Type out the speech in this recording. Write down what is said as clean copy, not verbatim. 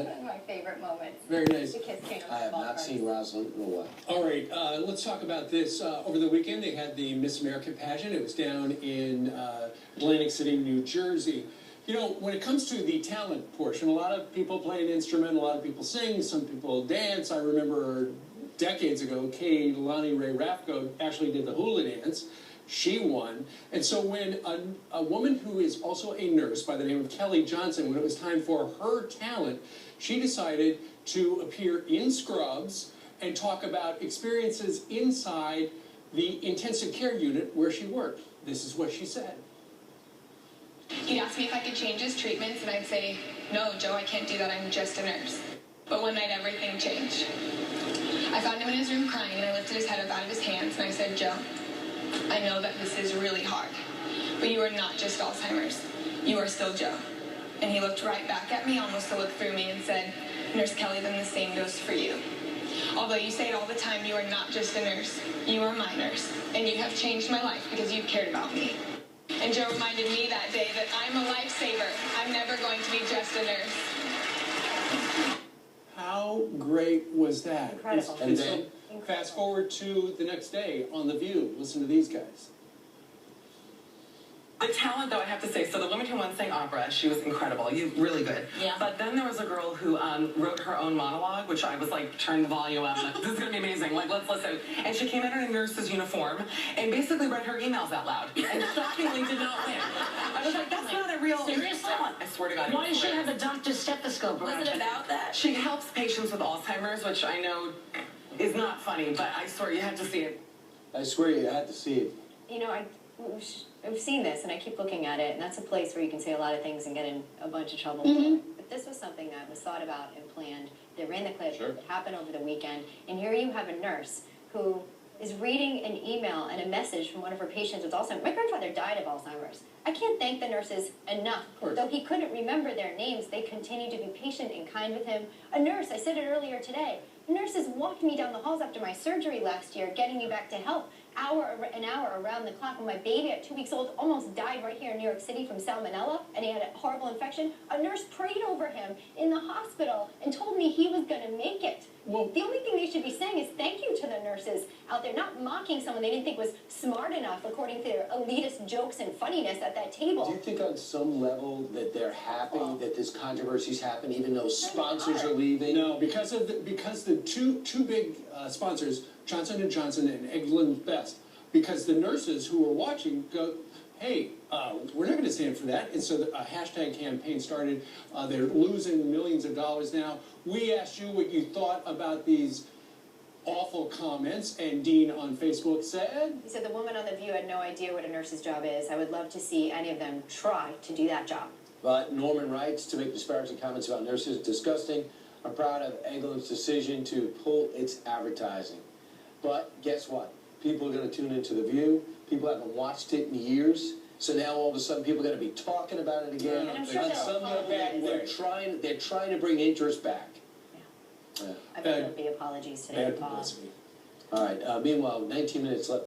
One of my favorite moments. Very nice. The kids came I have not seen Rosalind in a while. All right, let's talk about this. Over the weekend, they had the Miss America pageant. It was down in Atlantic City, New Jersey. You know, when it comes to the talent portion, a lot of people play an instrument, a lot of people sing, some people dance. I remember decades ago, Lonnie Ray Raffco actually did the hula dance. She won. And so when a woman who is also a nurse by the name of Kelly Johnson, when it was time for her talent, she decided to appear in scrubs and talk about experiences inside the intensive care unit where she worked. This is what she said. He'd ask me if I could change his treatments, and I'd say, "No, Joe, I can't do that. I'm just a nurse." But one night, everything changed. I found him in his room crying, and I lifted his head up out of his hands, and I said, "Joe, I know that this is really hard, but you are not just Alzheimer's. You are still Joe." And he looked right back at me, almost to look through me, and said, "Nurse Kelly, then the same goes for you. Although you say it all the time, you are not just a nurse. You are my nurse, and you have changed my life because you've cared about me." And Joe reminded me that day that I'm a lifesaver. I'm never going to be just a nurse. How great was that? Incredible. And then fast forward to the next day on The View. Listen to these guys. The talent, though, I have to say, so the woman who won sang opera, she was incredible. Really good. Yeah. But then there was a girl who wrote her own monologue, which I was like, turn the volume up. Like, this is going to be amazing. Like, let's listen. And she came in a nurse's uniform and basically read her emails out loud. And shockingly did not win. I was like, that's not a real Seriously? talent. I swear to God. Why does she have a doctor's stethoscope around? Was it about that? She helps patients with Alzheimer's, which I know is not funny, but I swear you have to see it. I swear you had to see it. You know, I've seen this, and I keep looking at it, and that's a place where you can say a lot of things and get in a bunch of trouble. But this was something that was thought about and planned. They ran the clip. Sure. It happened over the weekend. And here you have a nurse who is reading an email and a message from one of her patients with Alzheimer's. My grandfather died of Alzheimer's. I can't thank the nurses enough. Though he couldn't remember their names, they continued to be patient and kind with him. A nurse, I said it earlier today, nurses walked me down the halls after my surgery last year, getting me back to health. An hour around the clock. When my baby at 2 weeks old almost died right here in New York City from salmonella, and he had a horrible infection, a nurse prayed over him in the hospital and told me he was going to make it. Well, the only thing they should be saying is thank you to the nurses out there, not mocking someone they didn't think was smart enough according to their elitist jokes and funniness at that table. Do you think on some level that they're happy that this controversy's happened, even though sponsors are leaving? No, because the two big sponsors, Johnson & Johnson and Eggland's Best, because the nurses who were watching go, hey, we're not going to stand for that. And so a hashtag campaign started. They're losing millions of dollars now. We asked you what you thought about these awful comments, and Dean on Facebook said... He said the woman on The View had no idea what a nurse's job is. I would love to see any of them try to do that job. But Norman writes, to make disparaging comments about nurses disgusting. I'm proud of Eggland's decision to pull its advertising. But guess what? People are going to tune into The View. People haven't watched it in years. So now all of a sudden people are going to be talking about it again. And I'm sure on some level, they're trying to bring interest back. I bet there'll be apologies today. Bad publicity. All right. Meanwhile, 19 minutes left.